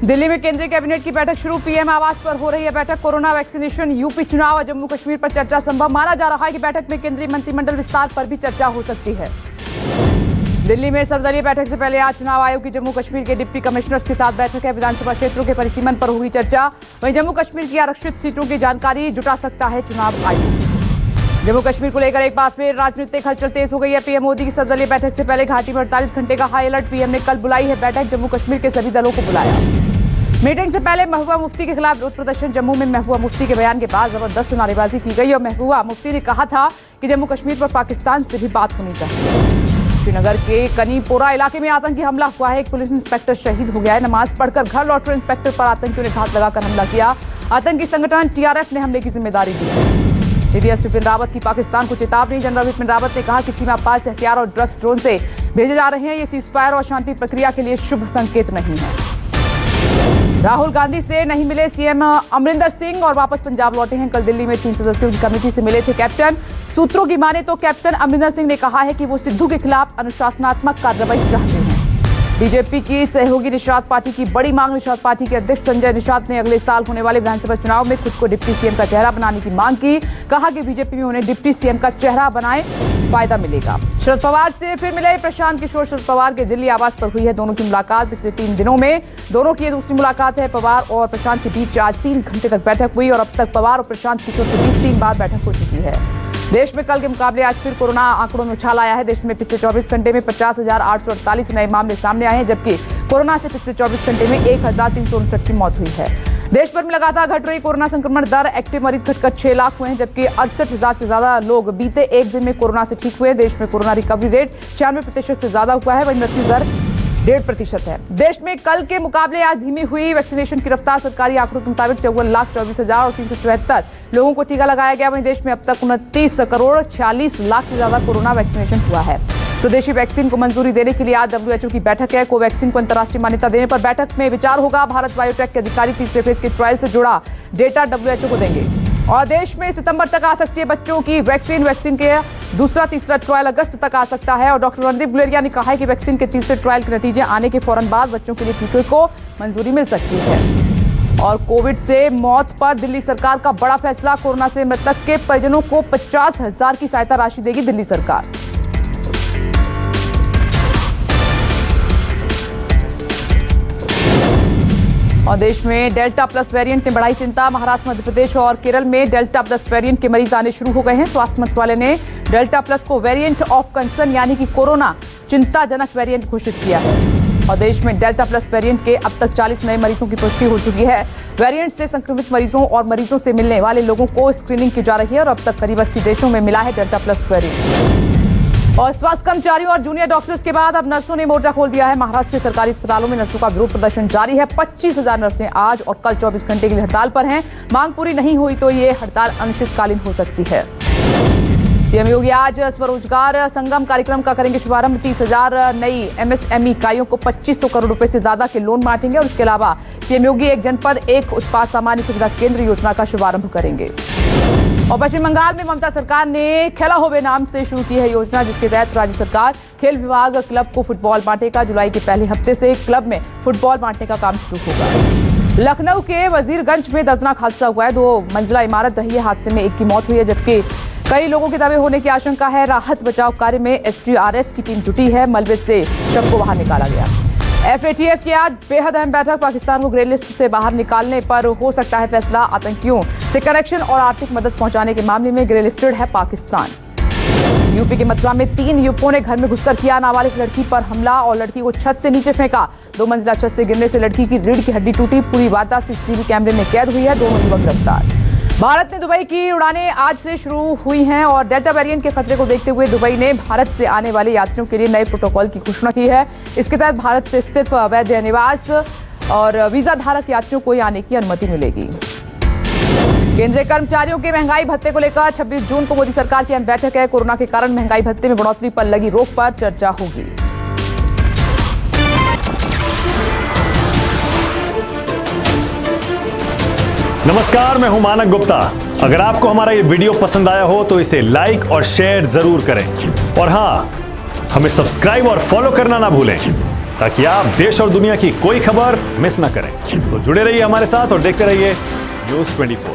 दिल्ली में केंद्रीय कैबिनेट की बैठक शुरू। पीएम आवास पर हो रही है बैठक। कोरोना वैक्सीनेशन, यूपी चुनाव और जम्मू कश्मीर पर चर्चा संभव। माना जा रहा है कि बैठक में केंद्रीय मंत्रिमंडल विस्तार पर भी चर्चा हो सकती है। दिल्ली में सर्वदलीय बैठक से पहले आज चुनाव आयोग की जम्मू कश्मीर के डिप्टी कमिश्नर्स के साथ बैठक है। विधानसभा क्षेत्रों के परिसीमन पर होगी चर्चा। वहीं जम्मू कश्मीर की आरक्षित सीटों की जानकारी जुटा सकता है चुनाव आयोग। जम्मू कश्मीर को लेकर एक बार फिर राजनीतिक हलचल तेज हो गई है। पीएम मोदी की सर्वदलीय बैठक से पहले घाटी में 48 घंटे का हाई अलर्ट। पीएम ने कल बुलाई है बैठक। जम्मू कश्मीर के सभी दलों को बुलाया। मीटिंग से पहले महबूबा मुफ्ती के खिलाफ विरोध प्रदर्शन। जम्मू में महबूबा मुफ्ती के बयान के बाद जबरदस्त नारेबाजी की गई और महबूबा मुफ्ती ने कहा था कि जम्मू कश्मीर पर पाकिस्तान से भी बात होनी चाहिए। श्रीनगर के कनीपोरा इलाके में आतंकी हमला हुआ है। एक पुलिस इंस्पेक्टर शहीद हो गया है। नमाज पढ़कर घर लौट रहे इंस्पेक्टर पर आतंकियों ने घात लगाकर हमला किया। आतंकी संगठन टीआरएफ ने हमले की जिम्मेदारी दी। सीडीएस बिपिन रावत की पाकिस्तान को चेतावनी। जनरल बिपिन रावत ने कहा कि सीमा पार से हथियार और ड्रग्स ड्रोन से भेजे जा रहे हैं। ये सीजफायर और शांति प्रक्रिया के लिए शुभ संकेत नहीं है। राहुल गांधी से नहीं मिले सीएम अमरिंदर सिंह और वापस पंजाब लौटे हैं। कल दिल्ली में 3 सदस्यों की कमेटी से मिले थे कैप्टन। सूत्रों की माने तो कैप्टन अमरिंदर सिंह ने कहा है कि वो सिद्धू के खिलाफ अनुशासनात्मक कार्रवाई चाहते हैं। बीजेपी की सहयोगी निषाद पार्टी की बड़ी मांग। निषाद पार्टी के अध्यक्ष संजय निषाद ने अगले साल होने वाले विधानसभा चुनाव में खुद को डिप्टी सीएम का चेहरा बनाने की मांग की। कहा कि बीजेपी में उन्हें डिप्टी सीएम का चेहरा बनाए फायदा मिलेगा। शरद पवार से फिर मिले प्रशांत किशोर। शरद पवार के दिल्ली आवास पर हुई है दोनों की मुलाकात। पिछले 3 दिनों में दोनों की ये दूसरी मुलाकात है। पवार और प्रशांत के बीच आज 3 घंटे तक बैठक हुई और अब तक पवार और प्रशांत किशोर के बीच 3 बार बैठक हो चुकी है। देश में कल के मुकाबले आज फिर कोरोना आंकड़ों में उछाल आया है। देश में पिछले 24 घंटे में 50,848 नए मामले सामने आए हैं, जबकि कोरोना से पिछले 24 घंटे में 1,359 की मौत हुई है। देश भर में लगातार घट रही कोरोना संक्रमण दर। एक्टिव मरीज घटकर 6 लाख हुए हैं, जबकि 68,000 से ज्यादा लोग बीते एक दिन में कोरोना से ठीक हुए। देश में कोरोना रिकवरी रेट 96% से ज्यादा हुआ है। वहीं मृत्यु दर 1.5% है। देश में कल के मुकाबले आज धीमी हुई वैक्सीनेशन की रफ्तार। सरकारी आंकड़ों के मुताबिक 54,24,374 लोगों को टीका लगाया गया। वहीं देश में अब तक 29,46,00,000 से ज्यादा कोरोना वैक्सीनेशन हुआ है। स्वदेशी वैक्सीन को मंजूरी देने के लिए आज डब्ल्यूएचओ की बैठक है। कोवैक्सीन को अंतर्राष्ट्रीय मान्यता देने पर बैठक में विचार होगा। भारत बायोटेक के अधिकारी तीसरे फेज के ट्रायल से जुड़ा डेटा डब्ल्यूएचओ को देंगे। और देश में सितंबर तक आ सकती है बच्चों की वैक्सीन के दूसरा तीसरा ट्रायल अगस्त तक आ सकता है। और डॉक्टर रणदीप गुलेरिया ने कहा है कि वैक्सीन के तीसरे ट्रायल के नतीजे आने के फौरन बाद बच्चों के लिए टीके को मंजूरी मिल सकती है। और कोविड से मौत पर दिल्ली सरकार का बड़ा फैसला। कोरोना से मृतक के परिजनों को 50,000 की सहायता राशि देगी दिल्ली सरकार। और देश में डेल्टा प्लस वेरिएंट ने बढ़ाई चिंता। महाराष्ट्र, मध्य प्रदेश और केरल में डेल्टा प्लस वेरिएंट के मरीज आने शुरू हो गए हैं। स्वास्थ्य मंत्रालय ने डेल्टा प्लस को वेरिएंट ऑफ कंसर्न यानी कि कोरोना चिंताजनक वेरिएंट घोषित किया है। और देश में डेल्टा प्लस वेरिएंट के अब तक 40 नए मरीजों की पुष्टि हो चुकी है। वेरिएंट से संक्रमित मरीजों और मरीजों से मिलने वाले लोगों को स्क्रीनिंग की जा रही है और अब तक करीब 80 देशों में मिला है डेल्टा प्लस वेरिएंट। और स्वास्थ्य कर्मचारियों और जूनियर डॉक्टर्स के बाद अब नर्सों ने मोर्चा खोल दिया है। महाराष्ट्र के सरकारी अस्पतालों में नर्सों का विरोध प्रदर्शन जारी है। 25,000 नर्सें आज और कल 24 घंटे के लिए हड़ताल पर हैं। मांग पूरी नहीं हुई तो ये हड़ताल अनिश्चितकालीन हो सकती है। सीएम योगी आज स्वरोजगार संगम कार्यक्रम का करेंगे शुभारंभ। 30,000 नई एमएसएमई इकाइयों को 2,500 करोड़ रुपए से ज्यादा के लोन बांटेंगे। और इसके अलावा सीएम योगी एक जनपद एक उत्पाद सामान्य सुविधा केंद्र योजना का शुभारंभ करेंगे। और पश्चिम बंगाल में ममता सरकार ने खेला होवे नाम से शुरू की है योजना, जिसके तहत राज्य सरकार खेल विभाग क्लब को फुटबॉल बांटेगा। जुलाई के पहले हफ्ते से क्लब में फुटबॉल बांटने का काम शुरू होगा। लखनऊ के वजीरगंज में दर्दनाक हादसा हुआ है। 2 मंजिला इमारत ढही है। हादसे में एक की मौत हुई है, जबकि कई लोगों के दबे होने की आशंका है। राहत बचाव कार्य में एसडीआरएफ की टीम जुटी है। मलबे से शव को बाहर निकाला गया। एफएटीएफ की आज बेहद अहम बैठक। पाकिस्तान को ग्रे लिस्ट से बाहर निकालने पर हो सकता है फैसला। आतंकियों से कनेक्शन और आर्थिक मदद पहुंचाने के मामले में ग्रे लिस्टेड है पाकिस्तान। यूपी के मथुरा में 3 युवकों ने घर में घुसकर किया नाबालिग लड़की पर हमला और लड़की को छत से नीचे फेंका। 2 मंजिला छत से गिरने से लड़की की रीढ़ की हड्डी टूटी। पूरी वारदात सीसीटीवी कैमरे में कैद हुई है। दोनों युवक गिरफ्तार। भारत ने दुबई की उड़ानें आज से शुरू हुई हैं और डेल्टा वेरिएंट के खतरे को देखते हुए दुबई ने भारत से आने वाले यात्रियों के लिए नए प्रोटोकॉल की घोषणा की है। इसके तहत भारत से सिर्फ वैध निवास और वीजा धारक यात्रियों को आने की अनुमति मिलेगी। केंद्रीय कर्मचारियों के महंगाई भत्ते को लेकर 26 जून को मोदी सरकार की अहम बैठक है। कोरोना के कारण महंगाई भत्ते में बढ़ोतरी पर लगी रोक पर चर्चा होगी। नमस्कार, मैं हूं मानक गुप्ता। अगर आपको हमारा ये वीडियो पसंद आया हो तो इसे लाइक और शेयर जरूर करें और हां, हमें सब्सक्राइब और फॉलो करना ना भूलें। ताकि आप देश और दुनिया की कोई खबर मिस ना करें। तो जुड़े रहिए हमारे साथ और देखते रहिए न्यूज़ 24।